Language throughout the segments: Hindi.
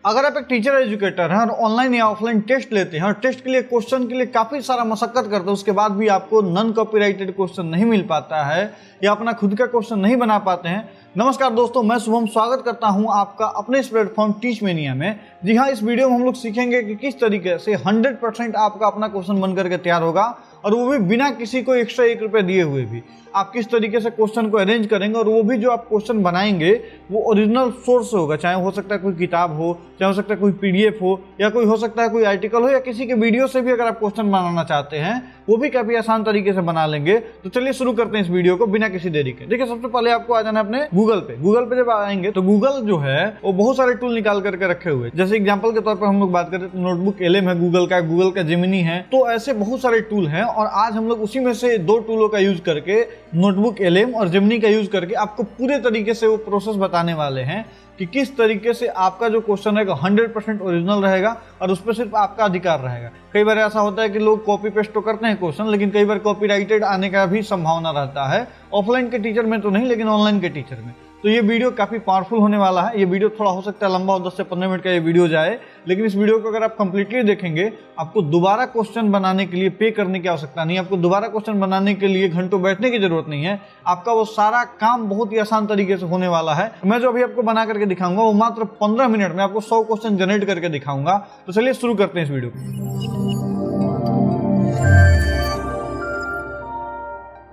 अगर आप एक टीचर एजुकेटर हैं और ऑनलाइन या ऑफलाइन टेस्ट लेते हैं और टेस्ट के लिए क्वेश्चन के लिए काफी सारा मशक्कत करते हैं, उसके बाद भी आपको नॉन कॉपीराइटेड क्वेश्चन नहीं मिल पाता है या अपना खुद का क्वेश्चन नहीं बना पाते हैं। नमस्कार दोस्तों, मैं शुभम स्वागत करता हूं आपका अपने इस प्लेटफॉर्म टीच मेनिया में। जी हाँ, इस वीडियो में हम लोग सीखेंगे कि किस तरीके से 100% आपका अपना क्वेश्चन बन करके तैयार होगा, और वो भी बिना किसी को एक्स्ट्रा 1 रुपये दिए हुए भी। आप किस तरीके से क्वेश्चन को अरेंज करेंगे और वो भी जो आप क्वेश्चन बनाएंगे वो ओरिजिनल सोर्स से होगा, चाहे हो सकता है कोई किताब हो, चाहे हो सकता है कोई पीडीएफ हो, या कोई हो सकता है कोई आर्टिकल हो, या किसी के वीडियो से भी अगर आप क्वेश्चन बनाना चाहते हैं वो भी काफी आसान तरीके से बना लेंगे। तो चलिए शुरू करते हैं इस वीडियो को बिना किसी देरी के। देखिए, सबसे पहले आपको आ जाना है अपने गूगल पे जब आएंगे तो गूगल जो है वो बहुत सारे टूल निकाल करके रखे हुए हैं। जैसे एग्जांपल के तौर पर हम लोग बात करें तो नोटबुक LM है गूगल का जेमिनी है, तो ऐसे बहुत सारे टूल हैं। और आज हम लोग उसी में से 2 टूलों का यूज करके, नोटबुक LM और जेमिनी का यूज करके आपको पूरे तरीके से वो प्रोसेस बताने वाले हैं कि किस तरीके से आपका जो क्वेश्चन रहेगा 100% ओरिजिनल रहेगा और उस पर सिर्फ आपका अधिकार रहेगा। कई बार ऐसा होता है कि लोग कॉपी पेस्ट तो करते हैं क्वेश्चन, लेकिन कई बार कॉपीराइटेड आने का भी संभावना रहता है। ऑफलाइन के टीचर में तो नहीं, लेकिन ऑनलाइन के टीचर में। तो ये वीडियो काफी पावरफुल होने वाला है। ये वीडियो थोड़ा हो सकता है लंबा हो, 10 से 15 मिनट का ये वीडियो जाए, लेकिन इस वीडियो को अगर आप कंप्लीटली देखेंगे, आपको दोबारा क्वेश्चन बनाने के लिए पे करने की आवश्यकता नहीं है। आपको दोबारा क्वेश्चन बनाने के लिए घंटों बैठने की जरूरत नहीं है। आपका वो सारा काम बहुत ही आसान तरीके से होने वाला है। मैं जो अभी आपको बना करके दिखाऊंगा वो मात्र 15 मिनट में आपको 100 क्वेश्चन जनरेट करके दिखाऊंगा। तो चलिए शुरू करते हैं इस वीडियो को।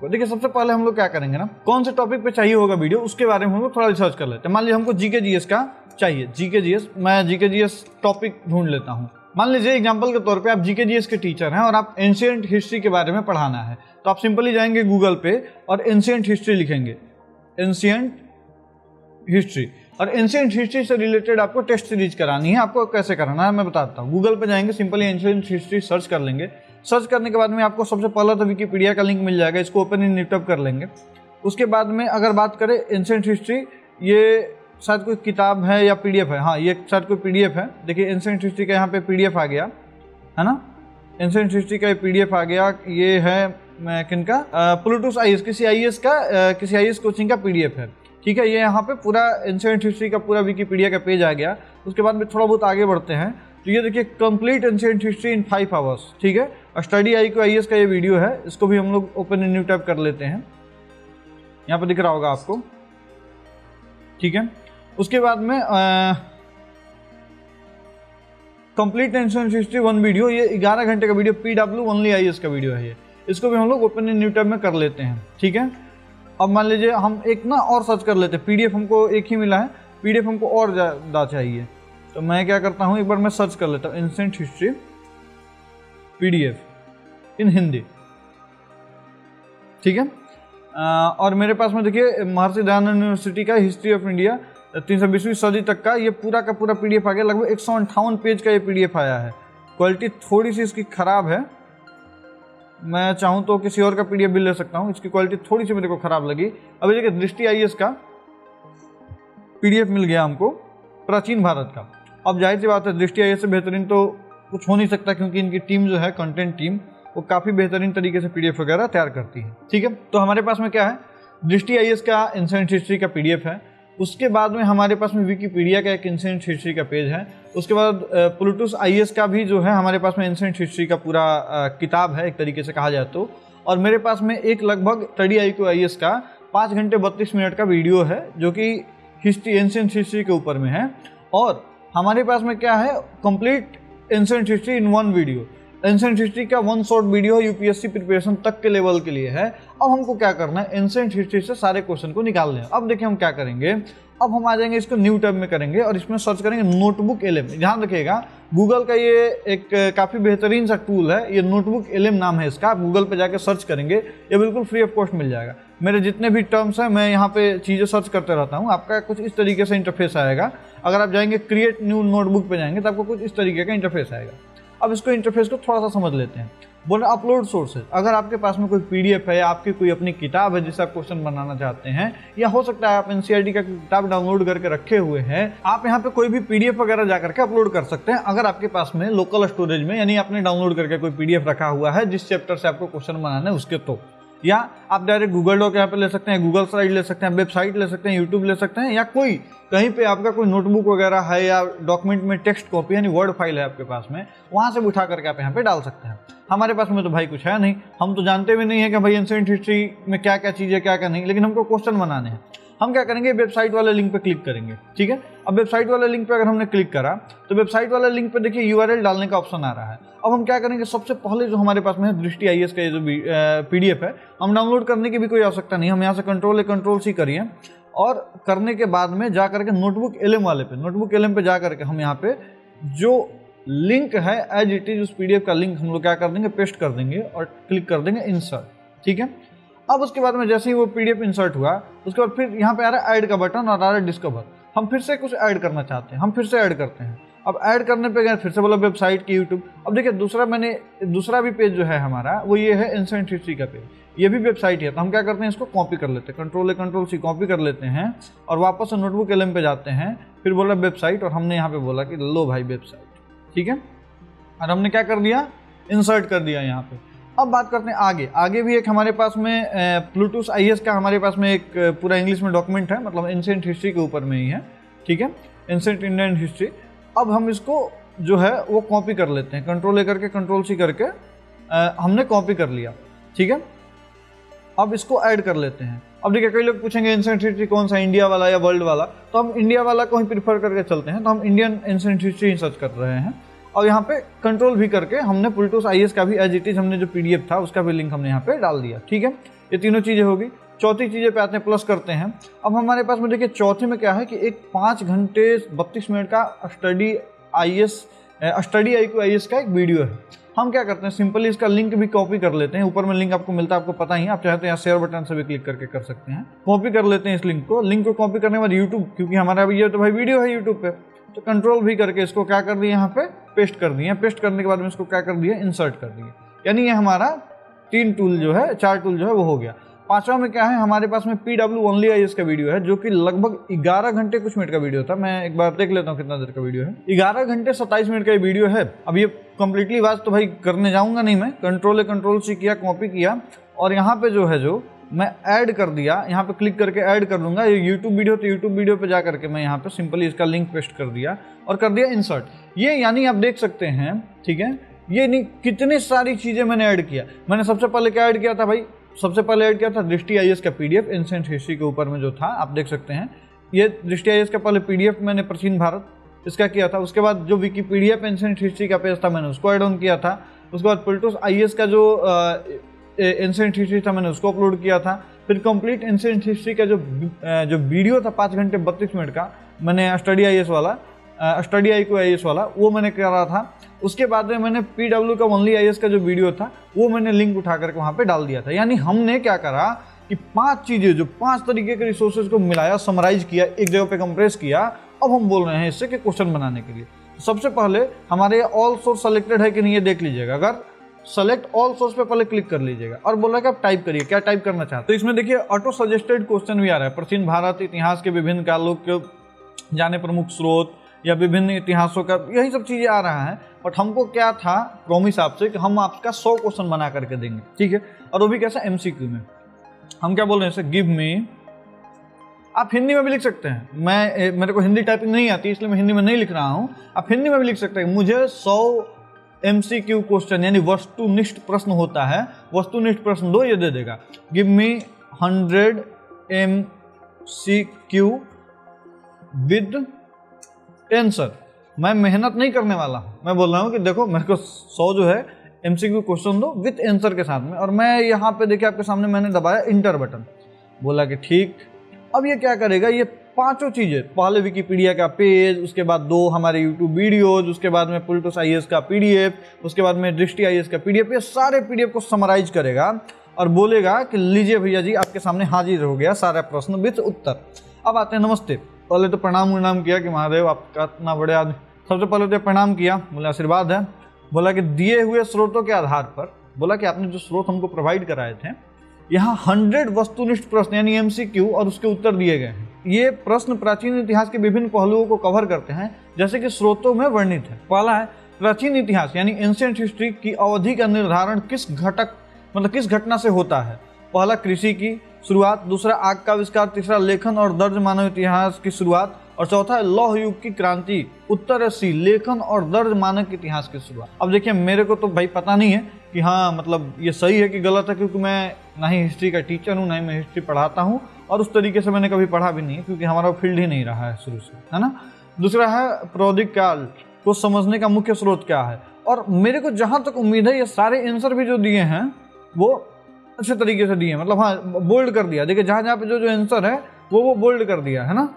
देखिए, सबसे पहले हम लोग क्या करेंगे ना, कौन से टॉपिक पे चाहिए होगा वीडियो, उसके बारे में हम लोग थोड़ा रिसर्च कर लेते हैं। मान लीजिए हमको जीके जीएस का चाहिए, मैं जीके जीएस टॉपिक ढूंढ लेता हूँ। मान लीजिए एग्जांपल के तौर पे आप जीके जीएस के टीचर हैं और आप एंशिएंट हिस्ट्री के बारे में पढ़ाना है, तो आप सिंपली जाएंगे गूगल पे और एंशिएंट हिस्ट्री लिखेंगे, एंशिएंट हिस्ट्री। और एंशिएंट हिस्ट्री से रिलेटेड आपको टेस्ट सीरीज करानी है। आपको कैसे कराना है मैं बताता हूँ। गूगल पे जाएंगे, सिंपली एंशिएंट हिस्ट्री सर्च कर लेंगे। सर्च करने के बाद में आपको सबसे पहला तो विकिपीडिया का लिंक मिल जाएगा, इसको ओपन इन न्यूटअप कर लेंगे। उसके बाद में अगर बात करें एंशिएंट हिस्ट्री, ये शायद कोई किताब है या पीडीएफ है। हाँ, ये शायद कोई पीडीएफ है। देखिए, एंशिएंट हिस्ट्री का यहाँ पे पीडीएफ आ गया है ना। एंशिएंट हिस्ट्री का पीडीएफ आ गया। ये है किनका, प्लूटूस आईएएस, किसी आईएएस कोचिंग का पीडीएफ है। ठीक है, ये यहाँ पे पूरा एंशिएंट हिस्ट्री का पूरा विकिपीडिया का पेज आ गया। उसके बाद में थोड़ा बहुत आगे बढ़ते हैं तो ये देखिए, complete ancient history in 5 hours. ठीक है, स्टडी IQ IAS का ये वीडियो है, इसको भी हम लोग ओपन इन न्यू टैब कर लेते हैं। यहाँ पे दिख रहा होगा आपको। ठीक है, उसके बाद में कंप्लीट एंशिएंट हिस्ट्री 1 वीडियो, ये 11 घंटे का वीडियो, PW ओनली IAS का वीडियो है ये। इसको भी हम लोग ओपन इन न्यू टैब में कर लेते हैं। ठीक है, अब मान लीजिए हम एक ना और सर्च कर लेते हैं। PDF हमको एक ही मिला है, PDF हमको और ज़्यादा चाहिए, तो मैं क्या करता हूँ, एक बार मैं सर्च कर लेता हूँ एंशिएंट हिस्ट्री PDF इन हिंदी। ठीक है, और मेरे पास में देखिए महर्षि दयानंद यूनिवर्सिटी का हिस्ट्री ऑफ इंडिया 320वीं सदी तक का ये पूरा का पूरा PDF आ गया। लगभग 158 पेज का ये PDF आया है। क्वालिटी थोड़ी सी इसकी खराब है, मैं चाहूँ तो किसी और का PDF भी ले सकता हूँ। इसकी क्वालिटी थोड़ी सी मेरे को खराब लगी। अभी देखिए, दृष्टि IAS का PDF मिल गया हमको, प्राचीन भारत का। अब जाहिर सी बात है, दृष्टि IAS से बेहतरीन तो कुछ हो नहीं सकता, क्योंकि इनकी टीम जो है, कंटेंट टीम, वो काफ़ी बेहतरीन तरीके से PDF वगैरह तैयार करती है। ठीक है, तो हमारे पास में क्या है, दृष्टि IAS का एंशिएंट हिस्ट्री का PDF है। उसके बाद में हमारे पास में विकिपीडिया का एक एंशिएंट हिस्ट्री का पेज है। उसके बाद प्लूटूस IAS का भी जो है हमारे पास में एंशिएंट हिस्ट्री का पूरा किताब है, एक तरीके से कहा जाए तो। और मेरे पास में एक लगभग स्टडी IQ IAS का 5 घंटे 32 मिनट का वीडियो है, जो कि हिस्ट्री, एंशिएंट हिस्ट्री के ऊपर में है। और हमारे पास में क्या है, complete ancient history in 1 video. Ancient history का 1 शॉर्ट वीडियो UPSC प्रिपरेशन तक के लेवल के लिए है। अब हमको क्या करना है, एंशिएंट हिस्ट्री से सारे क्वेश्चन को निकालने हैं। अब देखिए हम क्या करेंगे, अब हम आ जाएंगे, इसको न्यू टैब में करेंगे और इसमें सर्च करेंगे नोटबुक LM। ध्यान रखिएगा, गूगल का ये एक काफ़ी बेहतरीन सा टूल है, ये नोटबुक LM नाम है इसका। आप गूगल पे जाके सर्च करेंगे, ये बिल्कुल फ्री ऑफ कॉस्ट मिल जाएगा। मेरे जितने भी टर्म्स हैं, मैं यहाँ पे चीज़ें सर्च करते रहता हूँ। आपका कुछ इस तरीके से इंटरफेस आएगा। अगर आप जाएंगे क्रिएट न्यू नोटबुक पे जाएंगे तो आपको कुछ इस तरीके का इंटरफेस आएगा। अब इसको इंटरफेस को थोड़ा सा समझ लेते हैं। बोल रहे अपलोड सोर्सेज, अगर आपके पास में कोई PDF है या आपकी कोई अपनी किताब है जिससे आप क्वेश्चन बनाना चाहते हैं, या हो सकता है आप NCERT का किताब डाउनलोड करके रखे हुए हैं, आप यहाँ पे कोई भी PDF वगैरह जा करके अपलोड कर सकते हैं। अगर आपके पास में लोकल स्टोरेज में, यानी आपने डाउनलोड करके कोई PDF रखा हुआ है जिस चैप्टर से आपको क्वेश्चन बनाना है उसके, तो या आप डायरेक्ट गूगल डॉक यहाँ पे ले सकते हैं, गूगल स्लाइड ले सकते हैं, वेबसाइट ले सकते हैं, यूट्यूब ले सकते हैं, या कोई कहीं पे आपका कोई नोटबुक वगैरह है या डॉक्यूमेंट में टेक्स्ट कॉपी यानी वर्ड फाइल है आपके पास में, वहाँ से उठा करके आप यहाँ पे डाल सकते हैं। हमारे पास में तो भाई कुछ है नहीं, हम तो जानते भी नहीं है कि भाई एंशिएंट हिस्ट्री में क्या क्या चीज़ है क्या क्या नहीं, लेकिन हमको क्वेश्चन बनाने हैं। हम क्या करेंगे, वेबसाइट वाले लिंक पे क्लिक करेंगे, ठीक है। अब वेबसाइट वाले लिंक पे अगर हमने क्लिक करा तो वेबसाइट वाले लिंक पे देखिए यूआरएल डालने का ऑप्शन आ रहा है। अब हम क्या करेंगे, सबसे पहले जो हमारे पास में है दृष्टि आईएएस का ये जो पीडीएफ है, हम डाउनलोड करने की भी कोई आवश्यकता नहीं, हम यहाँ से कंट्रोल-C करिए और करने के बाद में जा करके नोटबुक एलएम वाले पे, नोटबुक एलएम पे जा करके हम यहाँ पे जो लिंक है एज इट इज उस पीडीएफ का लिंक हम लोग क्या कर देंगे, पेस्ट कर देंगे और क्लिक कर देंगे इंसर्ट, ठीक है। अब उसके बाद में जैसे ही वो पीडीएफ इंसर्ट हुआ उसके बाद फिर यहाँ पे आ रहा है ऐड का बटन और आ रहा है डिस्कवर। हम फिर से कुछ ऐड करना चाहते हैं, हम फिर से ऐड करते हैं। अब ऐड करने पे गए, फिर से बोला वेबसाइट की यूट्यूब। अब देखिए दूसरा भी पेज जो है हमारा वो ये है एंशिएंट हिस्ट्री का पेज, ये भी वेबसाइट है। तो हम क्या करते हैं, इसको कॉपी कर लेते हैं, कंट्रोल-C कॉपी कर लेते हैं और वापस से नोटबुक एलएम पे जाते हैं। फिर बोला वेबसाइट और हमने यहाँ पे बोला कि लो भाई वेबसाइट, ठीक है। और हमने क्या कर दिया, इंसर्ट कर दिया यहाँ पे। अब बात करते हैं आगे भी एक हमारे पास में प्लूटूथ आईएएस का हमारे पास में एक पूरा इंग्लिश में डॉक्यूमेंट है, मतलब एंशिएंट हिस्ट्री के ऊपर में ही है, ठीक है, एंशिएंट इंडियन हिस्ट्री। अब हम इसको जो है वो कॉपी कर लेते हैं, कंट्रोल-C करके हमने कॉपी कर लिया, ठीक है। अब इसको ऐड कर लेते हैं। अब देखिए कई लोग पूछेंगे एंशिएंट हिस्ट्री कौन सा, इंडिया वाला या वर्ल्ड वाला, तो हम इंडिया वाला को ही प्रीफर करके चलते हैं। तो हम इंडियन एंशिएंट हिस्ट्री ही सर्च कर रहे हैं और यहाँ पे कंट्रोल-V करके हमने प्लूटूथ आईएएस का भी एज इट इज हमने जो पीडीएफ था उसका भी लिंक हमने यहाँ पे डाल दिया, ठीक है। ये तीनों चीज़ें होगी। चौथी चीज़ें पे आते हैं, प्लस करते हैं। अब हमारे पास में देखिए चौथे में क्या है कि एक 5 घंटे 32 मिनट का स्टडी IQ IAS का एक वीडियो है। हम क्या करते हैं, सिंपली इसका लिंक भी कॉपी कर लेते हैं। ऊपर में लिंक आपको मिलता है, आपको पता ही है, आप चाहते हैं यहाँ शेयर बटन से भी क्लिक करके कर सकते हैं। कॉपी कर लेते हैं इस लिंक को कॉपी करने के बाद यूट्यूब, क्योंकि हमारा ये तो भाई वीडियो है यूट्यूब पे, तो कंट्रोल-V करके इसको क्या कर दिया, यहाँ पे पेस्ट कर दिया। पेस्ट करने के बाद में इसको क्या कर दिया, इंसर्ट कर दिया। यानी ये हमारा 4 टूल जो है वो हो गया। पांचवा में क्या है, हमारे पास में PW ओनली आईएएस का वीडियो है, जो कि लगभग 11 घंटे कुछ मिनट का वीडियो था। मैं एक बार देख लेता हूँ कितना देर का वीडियो है। 11 घंटे 27 मिनट का ये वीडियो है। अब ये कंप्लीटली बात तो भाई करने जाऊंगा नहीं मैं, कंट्रोल-C किया, कॉपी किया और यहाँ पे जो मैं ऐड कर दिया, यहाँ पे क्लिक करके ऐड कर दूंगा। ये यूट्यूब वीडियो, तो यूट्यूब वीडियो पे जा करके मैं यहाँ पे सिंपली इसका लिंक पेस्ट कर दिया और कर दिया इंसर्ट। ये यानी आप देख सकते हैं, ठीक है, ये नहीं कितनी सारी चीज़ें मैंने ऐड किया। मैंने सबसे पहले क्या ऐड किया था भाई, सबसे पहले ऐड किया था दृष्टि आईएएस का पीडीएफ एंशिएंट हिस्ट्री के ऊपर में जो था, आप देख सकते हैं। ये दृष्टि आईएएस का पहले पीडीएफ मैंने प्राचीन भारत इसका किया था। उसके बाद जो विकीपीडिया पे एंशिएंट हिस्ट्री का पेज था मैंने उसको ऐड ऑन किया था। उसके बाद प्लूटूथ आईएएस का जो एंशिएंट हिस्ट्री था मैंने उसको अपलोड किया था। फिर कंप्लीट एंशिएंट हिस्ट्री का जो वीडियो था 5 घंटे 32 मिनट का, मैंने स्टडी IQ IAS वाला वो मैंने करा था। उसके बाद में मैंने PW का ओनली आईएएस का जो वीडियो था वो मैंने लिंक उठा करके वहाँ पे डाल दिया था। यानी हमने क्या करा कि 5 चीज़ें, जो 5 तरीके के रिसोर्सेज को मिलाया, समराइज किया, एक जगह पे कंप्रेस किया। अब हम बोल रहे हैं इससे कि क्वेश्चन बनाने के लिए सबसे पहले हमारे ऑल सोर्स सेलेक्टेड है कि नहीं ये देख लीजिएगा। अगर सेलेक्ट ऑल सोर्स पे पहले क्लिक कर लीजिएगा और बोला कि आप टाइप करिए, क्या टाइप करना चाहते हैं। तो इसमें देखिए ऑटो सजेस्टेड क्वेश्चन भी आ रहा है। प्राचीन भारत इतिहास के विभिन्न कालों के जाने प्रमुख स्रोत या विभिन्न इतिहासों का, यही सब चीज़ें आ रहा है। बट हमको क्या था प्रॉमिस आपसे कि हम आपका 100 क्वेश्चन बना करके देंगे, ठीक है। और वो भी कैसा, MCQ में। हम क्या बोल रहे हैं, गिव मी, आप हिंदी में भी लिख सकते हैं। मेरे को हिंदी टाइपिंग नहीं आती इसलिए मैं हिंदी में नहीं लिख रहा हूँ, आप हिंदी में भी लिख सकते हैं। मुझे 100 MCQ क्वेश्चन यानी वस्तुनिष्ठ प्रश्न होता है, वस्तुनिष्ठ प्रश्न दो, ये दे देगा। Give me 100 MCQ with answer. मैं मेहनत नहीं करने वाला हूँ, मैं बोल रहा हूँ कि देखो मेरे को 100 जो है MCQ क्वेश्चन दो विद आंसर के साथ में। और मैं यहाँ पे देखिए आपके सामने मैंने दबाया इंटर बटन, बोला कि ठीक। अब ये क्या करेगा, ये 5 चीज़ें, पहले विकीपीडिया का पेज, उसके बाद 2 हमारे यूट्यूब वीडियोज, उसके बाद में प्लूटूथ आईएएस का पीडीएफ, उसके बाद में दृष्टि आईएएस का पीडीएफ, ये सारे पीडीएफ को समराइज करेगा और बोलेगा कि लीजिए भैया जी आपके सामने हाजिर हो गया सारा प्रश्न विद उत्तर। अब आते हैं नमस्ते। पहले तो प्रणाम किया कि महादेव आपका इतना बड़े आदमी, सबसे पहले तो प्रणाम किया, बोला आशीर्वाद है। बोला कि दिए हुए स्रोतों के आधार पर, बोला कि आपने जो स्रोत हमको प्रोवाइड कराए थे, यहाँ 100 वस्तुनिष्ठ प्रश्न यानी MCQ और उसके उत्तर दिए गए हैं। ये प्रश्न प्राचीन इतिहास के विभिन्न पहलुओं को कवर करते हैं जैसे कि स्रोतों में वर्णित है। पहला है प्राचीन इतिहास यानी एंशिएंट हिस्ट्री की अवधि का निर्धारण किस घटना से होता है। पहला कृषि की शुरुआत, दूसरा आग का आविष्कार, तीसरा लेखन और दर्ज मानव इतिहास की शुरुआत, और चौथा है लौह युग की क्रांति। उत्तर है सी, लेखन और दर्ज मानव इतिहास की शुरुआत। अब देखिए मेरे को तो भाई पता नहीं है कि हाँ मतलब ये सही है कि गलत है, क्योंकि मैं ना ही हिस्ट्री का टीचर हूँ, ना ही मैं हिस्ट्री पढ़ाता हूँ, और उस तरीके से मैंने कभी पढ़ा भी नहीं है, क्योंकि हमारा फील्ड ही नहीं रहा है शुरू से, है ना। दूसरा है प्रौद्योगिक काल को समझने का मुख्य स्रोत क्या है, और मेरे को जहाँ तक उम्मीद है ये सारे आंसर भी जो दिए हैं वो अच्छे तरीके से दिए, मतलब हाँ बोल्ड कर दिया। देखिए जहाँ जहाँ पे जो आंसर है वो बोल्ड कर दिया है ना।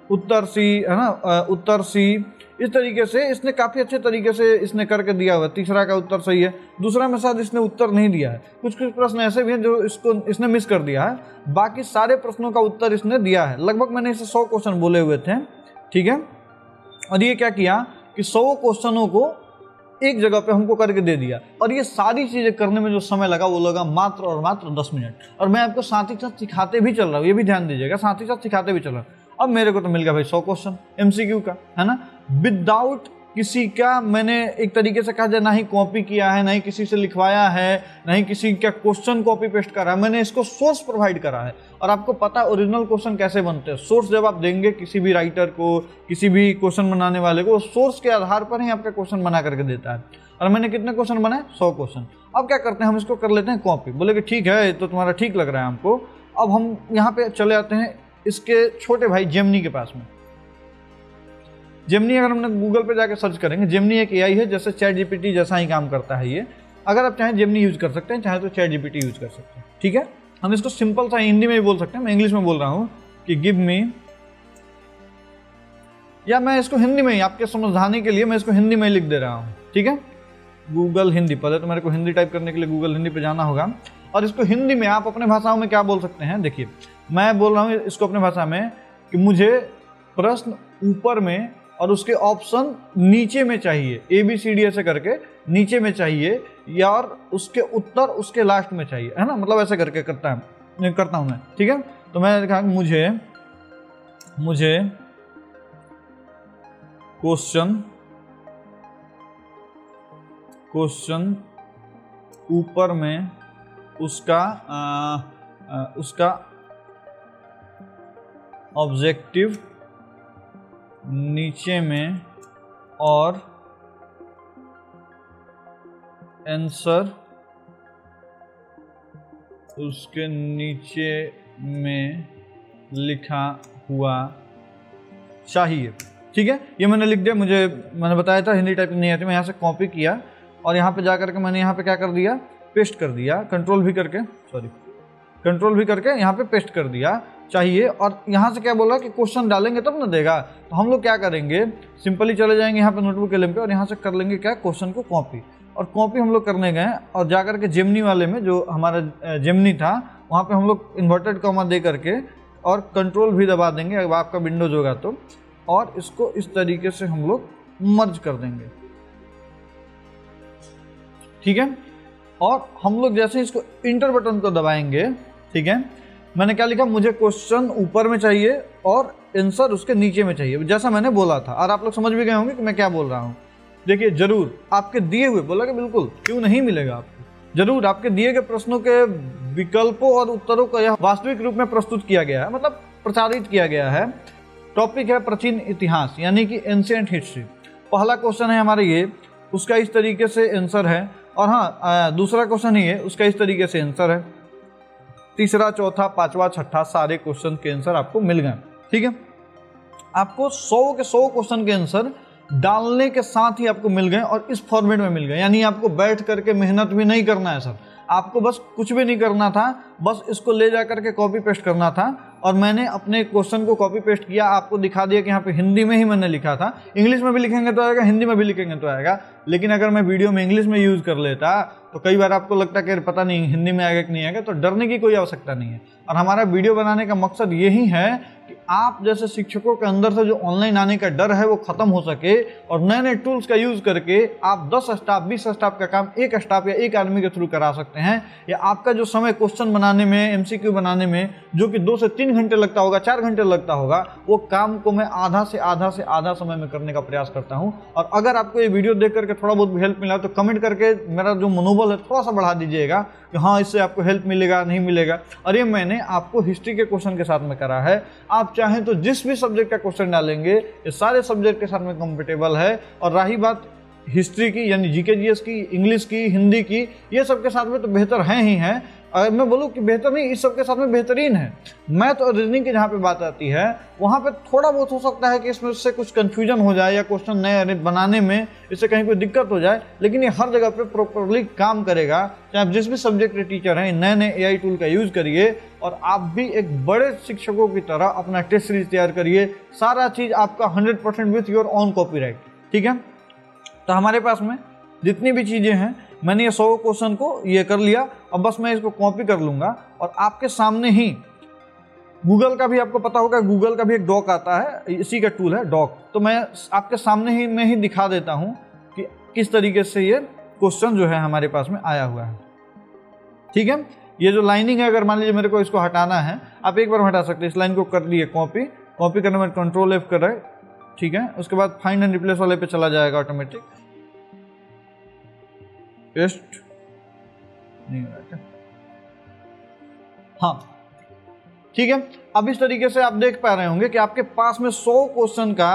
उत्तर सी है ना, उत्तर सी, इस तरीके से इसने काफ़ी अच्छे तरीके से इसने करके दिया हुआ है। तीसरा का उत्तर सही है, दूसरा में शायद इसने उत्तर नहीं दिया है। कुछ कुछ प्रश्न ऐसे भी हैं जो इसने मिस कर दिया है, बाकी सारे प्रश्नों का उत्तर इसने दिया है। लगभग मैंने इसे 100 क्वेश्चन बोले हुए थे, ठीक है। और ये क्या किया कि 100 क्वेश्चनों को एक जगह पे हमको करके दे दिया, और ये सारी चीज़ें करने में जो समय लगा वो लगा मात्र और मात्र 10 मिनट। और मैं आपको साथ ही साथ सिखाते भी चल रहा हूँ, ये भी ध्यान दीजिएगा, साथ ही साथ सिखाते भी चल रहा हूँ। अब मेरे को तो मिल गया भाई 100 क्वेश्चन MCQ का, है ना, विदाउट किसी का मैंने एक तरीके से कहा जाए ना ही कॉपी किया है, ना ही किसी से लिखवाया है, ना ही किसी का क्वेश्चन कॉपी पेस्ट करा है, मैंने इसको सोर्स प्रोवाइड करा है। और आपको पता है ओरिजिनल क्वेश्चन कैसे बनते हैं। सोर्स जब आप देंगे किसी भी राइटर को, किसी भी क्वेश्चन बनाने वाले को, सोर्स के आधार पर ही आपका क्वेश्चन बना करके देता है। और मैंने कितने क्वेश्चन बनाए? 100 क्वेश्चन। अब क्या करते हैं, हम इसको कर लेते हैं कॉपी। बोले कि ठीक है तो तुम्हारा ठीक लग रहा है हमको। अब हम यहाँ पे चले आते हैं इसके छोटे भाई जेमिनी के पास में। जेमिनी अगर हमने गूगल पे जाके सर्च करेंगे, जेमिनी एक AI है, जैसे चैट GPT जैसा ही काम करता है ये। अगर आप चाहें जेमिनी यूज कर सकते हैं, चाहे तो चैट GPT यूज कर सकते हैं, ठीक है। हम इसको सिंपल सा हिंदी में भी बोल सकते हैं, मैं इंग्लिश में बोल रहा हूँ कि गिव मी, या मैं इसको हिंदी में ही आपके समझाने के लिए मैं इसको हिंदी में ही लिख दे रहा हूँ, ठीक है। गूगल हिंदी, पहले तो मेरे को हिंदी टाइप करने के लिए गूगल हिंदी पे जाना होगा, और इसको हिंदी में आप अपने भाषाओं में क्या बोल सकते हैं। देखिए मैं बोल रहा हूँ इसको अपने भाषा में कि मुझे प्रश्न ऊपर में और उसके ऑप्शन नीचे में चाहिए, ABCD ऐसे करके नीचे में चाहिए, या और उसके उत्तर उसके लास्ट में चाहिए, है ना, मतलब ऐसे करके करता हूँ मैं, ठीक है। तो मैंने कहा मुझे क्वेश्चन ऊपर में उसका ऑब्जेक्टिव नीचे में और आंसर उसके नीचे में लिखा हुआ चाहिए, ठीक है। ये मैंने लिख दिया, मैंने बताया था हिंदी टाइपिंग नहीं आती, मैं यहाँ से कॉपी किया और यहाँ पे जा करके मैंने यहाँ पे क्या कर दिया, पेस्ट कर दिया, कंट्रोल भी करके यहाँ पे पेस्ट कर दिया चाहिए। और यहाँ से क्या बोला कि क्वेश्चन डालेंगे तब ना देगा, तो हम लोग क्या करेंगे, सिंपली चले जाएंगे यहाँ पे नोटबुक LM पे और यहाँ से कर लेंगे क्या, क्वेश्चन को कॉपी। और कॉपी हम लोग करने गए और जा करके जेमिनी वाले में, जो हमारा जेमिनी था, वहाँ पे हम लोग इन्वर्टेड कॉमा दे करके और कंट्रोल भी दबा देंगे अगर आपका विंडोज होगा तो, और इसको इस तरीके से हम लोग मर्ज कर देंगे, ठीक है। और हम लोग जैसे इसको इंटर बटन को दबाएंगे, ठीक है, मैंने क्या लिखा, मुझे क्वेश्चन ऊपर में चाहिए और आंसर उसके नीचे में चाहिए, जैसा मैंने बोला था। और आप लोग समझ भी गए होंगे कि मैं क्या बोल रहा हूँ। देखिए जरूर आपके दिए हुए, बोला कि बिल्कुल क्यों नहीं मिलेगा आपको, जरूर आपके दिए गए प्रश्नों के विकल्पों और उत्तरों को यह वास्तविक रूप में प्रस्तुत किया गया है, मतलब प्रचारित किया गया है। टॉपिक है प्राचीन इतिहास, यानी कि एंशिएंट हिस्ट्री। पहला क्वेश्चन है हमारे ये, उसका इस तरीके से आंसर है, और हाँ दूसरा क्वेश्चन ही है, उसका इस तरीके से आंसर है। तीसरा, चौथा, पांचवा, छठा, सारे क्वेश्चन के आंसर आपको मिल गए, ठीक है। आपको 100 के 100 क्वेश्चन के आंसर डालने के साथ ही आपको मिल गए और इस फॉर्मेट में मिल गए, यानी आपको बैठ करके मेहनत भी नहीं करना है सर, आपको बस कुछ भी नहीं करना था, बस इसको ले जा करके कॉपी पेस्ट करना था। और मैंने अपने क्वेश्चन को कॉपी पेस्ट किया, आपको दिखा दिया कि यहाँ पे हिंदी में ही मैंने लिखा था, इंग्लिश में भी लिखेंगे तो आएगा, हिंदी में भी लिखेंगे तो आएगा। लेकिन अगर मैं वीडियो में इंग्लिश में यूज़ कर लेता तो कई बार आपको लगता कि पता नहीं हिंदी में आएगा कि नहीं आएगा, तो डरने की कोई आवश्यकता नहीं है। और हमारा वीडियो बनाने का मकसद यही है कि आप जैसे शिक्षकों के अंदर से जो ऑनलाइन आने का डर है वो खत्म हो सके, और नए नए टूल्स का यूज़ करके आप 10 स्टाफ 20 स्टाफ का काम एक स्टाफ या एक आदमी के थ्रू करा सकते हैं। या आपका जो समय क्वेश्चन बनाने में, MCQ बनाने में जो कि 2 से 3 घंटे लगता होगा, 4 घंटे लगता होगा, वो काम को मैं आधा से आधा समय में करने का प्रयास करता हूँ। और अगर आपको ये वीडियो देख करके करके थोड़ा बहुत भी हेल्प मिला तो कमेंट करके मेरा जो मनोबल है थोड़ा सा बढ़ा दीजिएगा कि हाँ इससे आपको हेल्प मिलेगा नहीं मिलेगा। और ये मैंने आपको हिस्ट्री के क्वेश्चन के साथ में करा है, आप चाहें तो जिस भी सब्जेक्ट का क्वेश्चन डालेंगे ये सारे सब्जेक्ट के साथ में कंफर्टेबल है। और रही बात हिस्ट्री की यानी जीके जीएस की, इंग्लिश की, हिंदी की, ये सब के साथ में तो बेहतर हैं ही हैं। अगर मैं बोलूँ कि बेहतर नहीं, इस सब के साथ में बेहतरीन है। मैथ और रीजनिंग की जहाँ पे बात आती है वहाँ पे थोड़ा बहुत हो सकता है कि इसमें से कुछ कंफ्यूजन हो जाए या क्वेश्चन नए बनाने में इससे कहीं कोई दिक्कत हो जाए, लेकिन ये हर जगह पे प्रॉपरली काम करेगा। चाहे आप जिस भी सब्जेक्ट के टीचर हैं, नए नए एआई टूल का यूज़ करिए और आप भी एक बड़े शिक्षकों की तरह अपना टेस्ट सीरीज तैयार करिए। सारा चीज़ आपका 100% विथ योर ऑन कॉपीराइट, ठीक है। तो हमारे पास में जितनी भी चीज़ें हैं मैंने ये 100 क्वेश्चन को ये कर लिया। अब बस मैं इसको कॉपी कर लूँगा और आपके सामने ही गूगल का भी आपको पता होगा, गूगल का भी एक डॉक आता है, इसी का टूल है डॉक। तो मैं आपके सामने ही मैं ही दिखा देता हूँ कि किस तरीके से ये क्वेश्चन जो है हमारे पास में आया हुआ है, ठीक है। ये जो लाइनिंग है, अगर मान लीजिए मेरे को इसको हटाना है, आप एक बार हटा सकते हैं। इस लाइन को कर लिए कॉपी, कॉपी करने में कंट्रोल F कर रहे, ठीक है। उसके बाद फाइंड एंड रिप्लेस वाले पे चला जाएगा ऑटोमेटिक। पेस्ट नहीं हो रहा, हाँ ठीक है। अब इस तरीके से आप देख पा रहे होंगे कि आपके पास में 100 क्वेश्चन का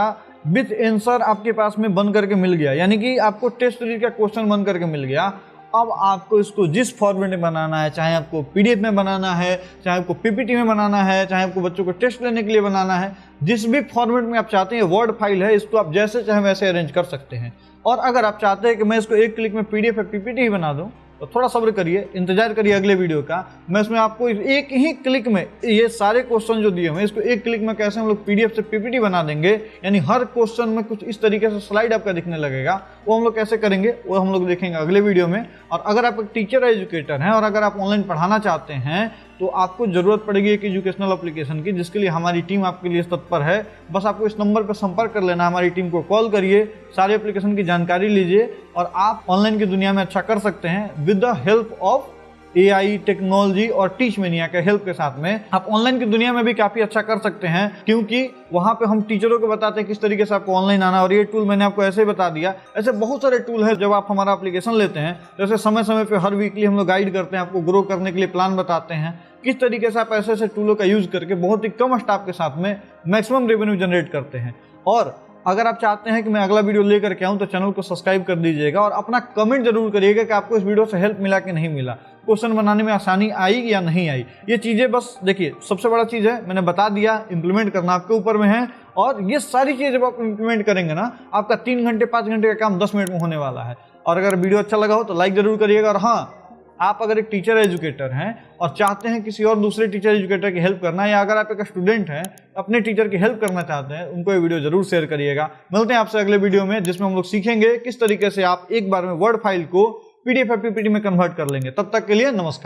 विथ आंसर आपके पास में बन करके मिल गया, यानी कि आपको टेस्ट सीरीज का क्वेश्चन बन करके मिल गया। अब आपको इसको जिस फॉर्मेट में बनाना है, चाहे आपको पीडीएफ में बनाना है, चाहे आपको पीपीटी में बनाना है, चाहे आपको बच्चों को टेस्ट लेने के लिए बनाना है, जिस भी फॉर्मेट में आप चाहते हैं, वर्ड फाइल है, इसको आप जैसे चाहे वैसे अरेंज कर सकते हैं। और अगर आप चाहते हैं कि मैं इसको एक क्लिक में पीडीएफ या पीपीटी ही बना दूं, तो थोड़ा सब्र करिए, इंतजार करिए अगले वीडियो का। मैं इसमें आपको एक ही क्लिक में ये सारे क्वेश्चन जो दिए हुए हैं इसको एक क्लिक में कैसे हम लोग पीडीएफ से पीपीटी बना देंगे, यानी हर क्वेश्चन में कुछ इस तरीके से स्लाइड आपका दिखने लगेगा, वो हम लोग कैसे करेंगे वो हम लोग देखेंगे अगले वीडियो में। और अगर आप एक टीचर एजुकेटर हैं और अगर आप ऑनलाइन पढ़ाना चाहते हैं तो आपको ज़रूरत पड़ेगी एक एजुकेशनल एप्लीकेशन की, जिसके लिए हमारी टीम आपके लिए तत्पर है। बस आपको इस नंबर पर संपर्क कर लेना, हमारी टीम को कॉल करिए, सारे एप्लीकेशन की जानकारी लीजिए और आप ऑनलाइन की दुनिया में अच्छा कर सकते हैं with the help of AI technology और टीच मेनिया के हेल्प के साथ में। आप ऑनलाइन की दुनिया में भी काफ़ी अच्छा कर सकते हैं, क्योंकि वहाँ पे हम टीचरों को बताते हैं किस तरीके से आपको ऑनलाइन आना। और ये टूल मैंने आपको ऐसे ही बता दिया, ऐसे बहुत सारे टूल है। जब आप हमारा एप्लीकेशन लेते हैं जैसे समय समय पे हर वीकली हम लोग गाइड करते हैं, आपको ग्रो करने के लिए प्लान बताते हैं किस तरीके से आप ऐसे ऐसे टूलों का यूज़ करके बहुत ही कम स्टाफ के साथ में मैक्सिमम रेवेन्यू जनरेट करते हैं। और अगर आप चाहते हैं कि मैं अगला वीडियो लेकर के आऊँ तो चैनल को सब्सक्राइब कर दीजिएगा और अपना कमेंट जरूर करिएगा कि आपको इस वीडियो से हेल्प मिला कि नहीं मिला, क्वेश्चन बनाने में आसानी आई या नहीं आई। ये चीज़ें बस देखिए, सबसे बड़ा चीज़ है मैंने बता दिया, इंप्लीमेंट करना आपके ऊपर में है। और ये सारी चीज़ जब आप इंप्लीमेंट करेंगे ना, आपका 3 घंटे 5 घंटे का काम 10 मिनट में होने वाला है। और अगर वीडियो अच्छा लगा हो तो लाइक जरूर करिएगा। और हाँ, आप अगर एक टीचर एजुकेटर हैं और चाहते हैं किसी और दूसरे टीचर एजुकेटर की हेल्प करना, या अगर आप एक स्टूडेंट हैं अपने टीचर की हेल्प करना चाहते हैं, उनको ये वीडियो जरूर शेयर करिएगा। मिलते हैं आपसे अगले वीडियो में, जिसमें हम लोग सीखेंगे किस तरीके से आप एक बार में वर्ड फाइल को पीडीएफ या पीपीटी में कन्वर्ट कर लेंगे। तब तक के लिए नमस्कार।